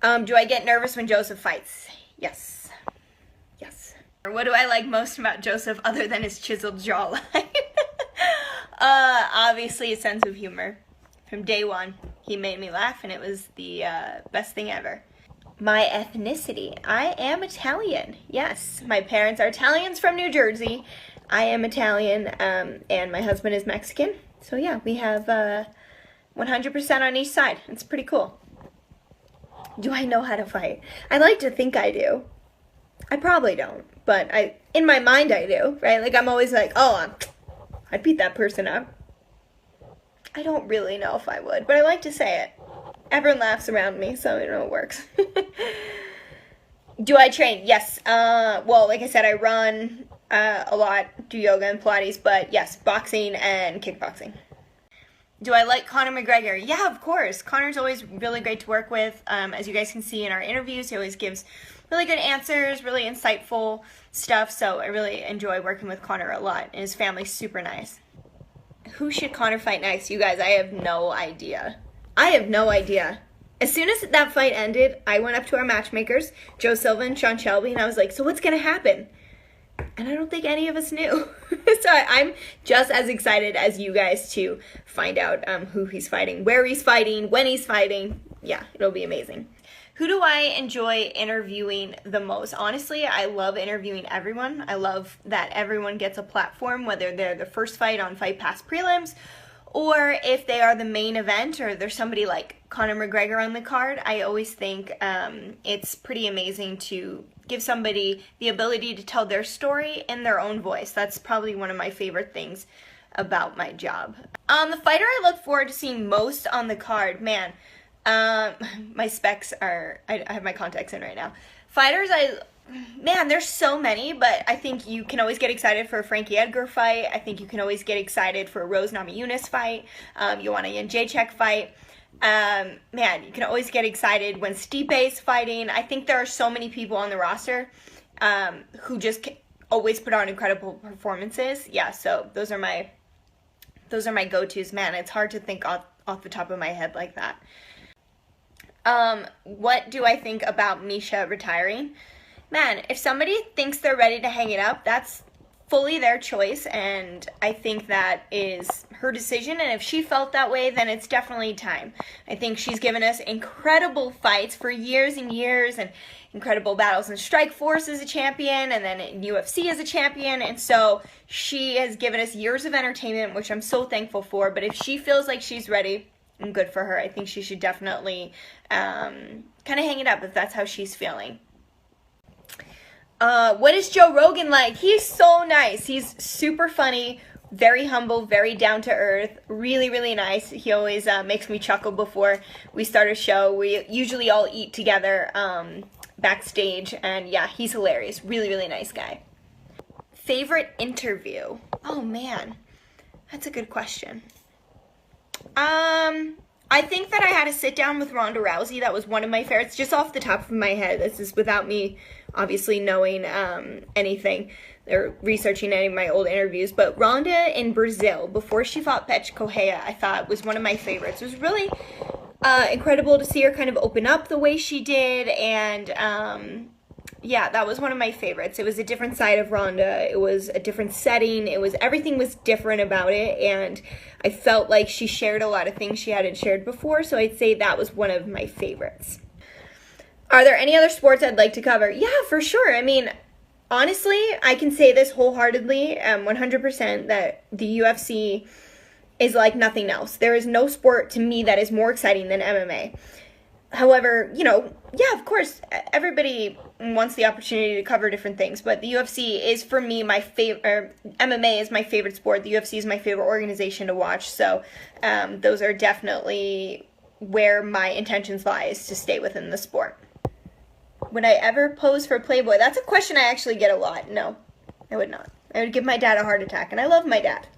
Do I get nervous when Joseph fights? Yes. Yes. What do I like most about Joseph other than his chiseled jawline? Obviously his sense of humor. From day one, he made me laugh, and it was the best thing ever. My ethnicity. I am Italian. Yes, my parents are Italians from New Jersey. I am Italian, and my husband is Mexican. So yeah, we have 100% on each side. It's pretty cool. Do I know how to fight? I like to think I do. I probably don't, but in my mind I do, right? Like I'm always like, oh, I'd beat that person up. I don't really know if I would, but I like to say it. Everyone laughs around me, so you know it works. Do I train? Yes. Well, like I said, I run a lot, do yoga and Pilates, but yes, boxing and kickboxing. Do I like Conor McGregor? Yeah, of course. Conor's always really great to work with. As you guys can see in our interviews, he always gives really good answers, really insightful stuff, so I really enjoy working with Conor a lot, and his family's super nice. Who should Conor fight next? You guys, I have no idea. I have no idea. As soon as that fight ended, I went up to our matchmakers, Joe Silva and Sean Shelby, and I was like, so what's going to happen? And I don't think any of us knew. So I'm just as excited as you guys to find out who he's fighting, where he's fighting, when he's fighting. Yeah, it'll be amazing. Who do I enjoy interviewing the most? Honestly, I love interviewing everyone. I love that everyone gets a platform, whether they're the first fight on Fight Pass prelims, or if they are the main event, or there's somebody like Conor McGregor on the card. I always think it's pretty amazing to give somebody the ability to tell their story in their own voice. That's probably one of my favorite things about my job. The fighter I look forward to seeing most on the card, man, my specs are, I have my contacts in right now. Fighters, man, there's so many, but I think you can always get excited for a Frankie Edgar fight. I think you can always get excited for a Rose Namajunas fight, Joanna Jędrzejczyk fight. Man, you can always get excited when Stipe's fighting. I think there are so many people on the roster who just always put on incredible performances. Yeah, so those are my go-tos. Man, it's hard to think off the top of my head like that. What do I think about Miesha retiring? Man, if somebody thinks they're ready to hang it up, that's fully their choice, and I think that is her decision, and if she felt that way, then it's definitely time. I think she's given us incredible fights for years and years, and incredible battles in Strikeforce as a champion, and then in UFC as a champion, and so she has given us years of entertainment, which I'm so thankful for, but if she feels like she's ready, and good for her, I think she should definitely kind of hang it up if that's how she's feeling. What is Joe Rogan like? He's so nice. He's super funny, very humble, very down to earth, really, really nice. He always makes me chuckle before we start a show. We usually all eat together backstage, and yeah, he's hilarious. Really, really nice guy. Favorite interview? Oh man, that's a good question. I think that I had a sit down with Ronda Rousey. That was one of my favorites, just off the top of my head. This is without me obviously knowing anything or researching any of my old interviews. But Ronda in Brazil, before she fought Bethe Correia, I thought was one of my favorites. It was really incredible to see her kind of open up the way she did, and yeah, that was one of my favorites. It was a different side of Ronda. It was a different setting. Everything was different about it, and I felt like she shared a lot of things she hadn't shared before, so I'd say that was one of my favorites. Are there any other sports I'd like to cover? Yeah, for sure. I mean, honestly, I can say this wholeheartedly, 100%, that the UFC is like nothing else. There is no sport to me that is more exciting than MMA. However, you know, yeah, of course, everybody wants the opportunity to cover different things, but the UFC is, for me, my favorite, MMA is my favorite sport. The UFC is my favorite organization to watch, so those are definitely where my intentions lie, is to stay within the sport. Would I ever pose for Playboy? That's a question I actually get a lot. No, I would not. I would give my dad a heart attack, and I love my dad.